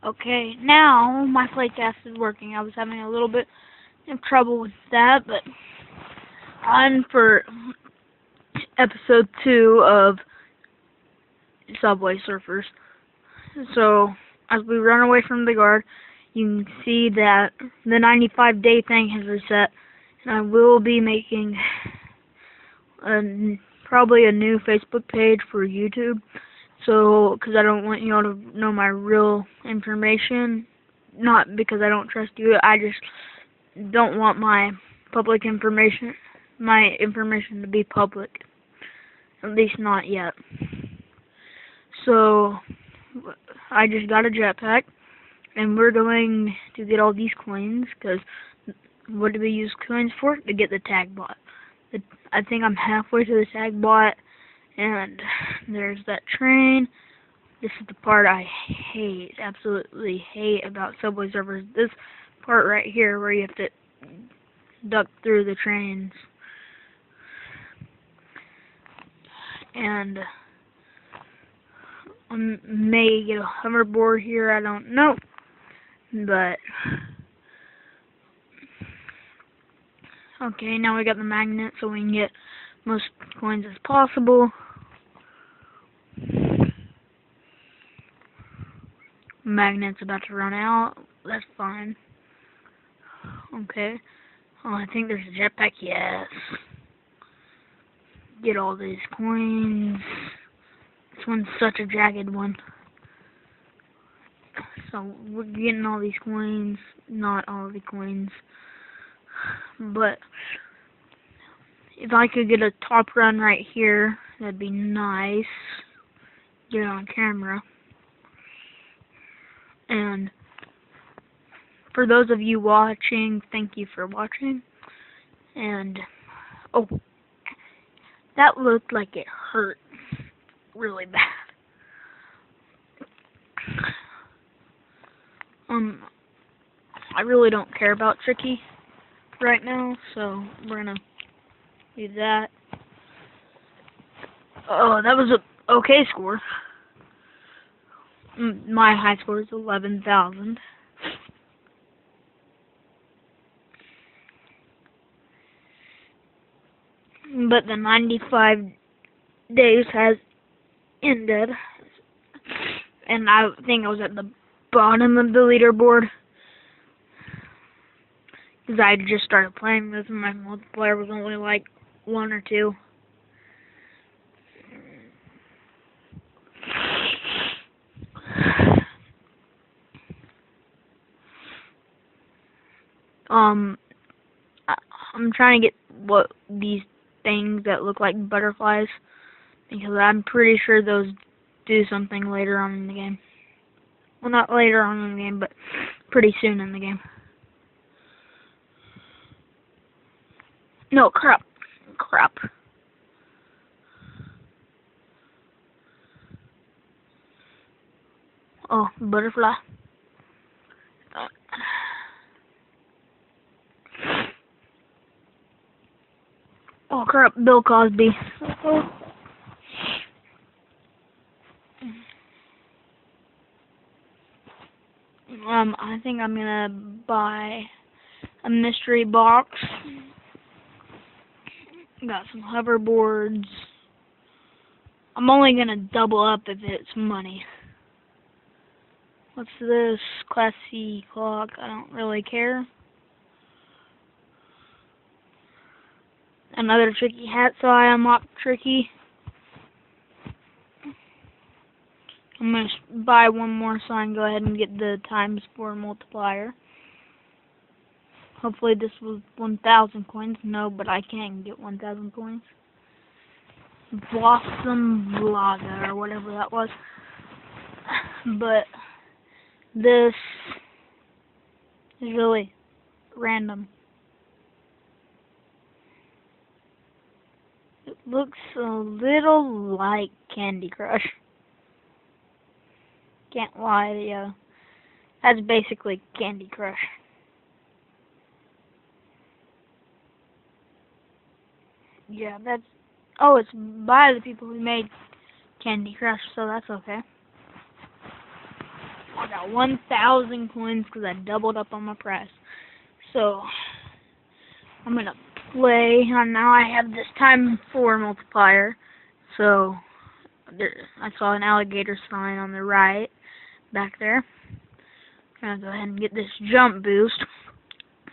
Okay, now my playtest is working. I was having a little bit of trouble with that, but on for episode 2 of Subway Surfers. So, as we run away from the guard, you can see that the 95-day thing has reset, and I will be making probably a new Facebook page for YouTube. So, because I don't want y'all to know my real information, not because I don't trust you, I just don't want my information to be public. At least not yet. So, I just got a jetpack, and we're going to get all these coins, because what do we use coins for? To get the tag bot. I think I'm halfway to the tag bot, and there's that train. This is the part I hate, absolutely hate about Subway Surfers. This part right here where you have to duck through the trains. And I may get a hoverboard here, I don't know. But okay, now we got the magnet so we can get most coins as possible. Magnet's about to run out. That's fine. Okay. Oh, I think there's a jetpack. Yes. Get all these coins. This one's such a jagged one. So we're getting all these coins. Not all the coins. But if I could get a top run right here, that'd be nice. Get it on camera. And for those of you watching, thank you for watching. And oh, that looked like it hurt really bad. I really don't care about Tricky right now, so we're gonna do that. Oh, that was a okay score. My high score is 11,000. But the 95 days has ended, and I think I was at the bottom of the leaderboard because I just started playing this and my multiplayer was only like 1 or 2. I'm trying to get what these things that look like butterflies, because I'm pretty sure those do something later on in the game. Well, not later on in the game, but pretty soon in the game. No, crap. Oh, butterfly. Oh, crap, Bill Cosby. I think I'm gonna buy a mystery box. Got some hoverboards. I'm only gonna double up if it's money. What's this? Class C clock. I don't really care. Another Tricky hat, so I unlocked Tricky. I'm going to buy one more so I can go ahead and get the ×4 multiplier. Hopefully this was 1,000 coins. No, but I can get 1,000 coins. Blossom Vlogger, or whatever that was. But this is really random. It looks a little like Candy Crush. Can't lie to you. That's basically Candy Crush. Yeah, that's... Oh, it's by the people who made Candy Crush, so that's okay. I got 1,000 coins because I doubled up on my price. So, I'm going to play, and now I have this time 4 multiplier. So, I saw an alligator sign on the right, back there. I'm going to go ahead and get this jump boost.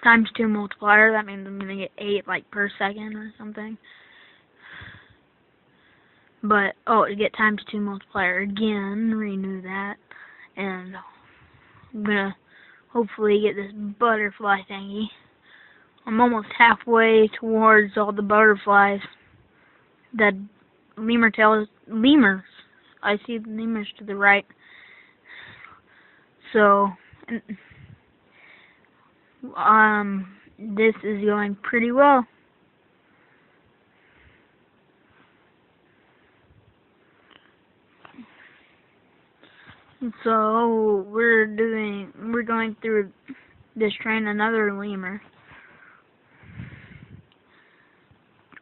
Times 2 multiplier, that means I'm going to get 8 like per second or something. But, to get times 2 multiplier again, renew that. And I'm going to hopefully get this butterfly thingy. I'm almost halfway towards all the butterflies. The lemurs. I see the lemurs to the right. So, this is going pretty well. So we're going through this train, another lemur.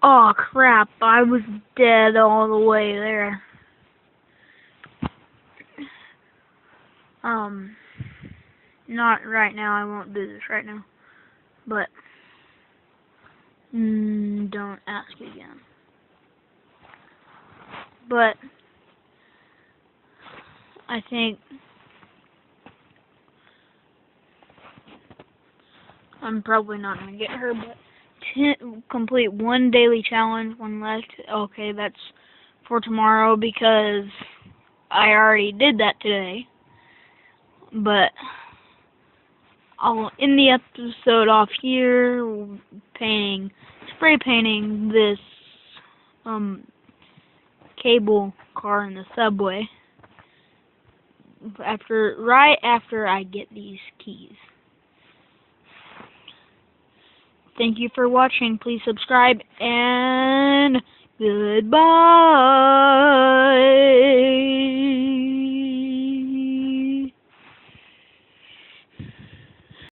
Oh crap, I was dead all the way there. Not right now, I won't do this right now. But don't ask again. But I think I'm probably not going to get her, but complete 1 daily challenge, 1 left. Okay, that's for tomorrow because I already did that today. But I'll end the episode off here, spray painting this cable car in the subway. Right after I get these keys. Thank you for watching. Please subscribe and goodbye.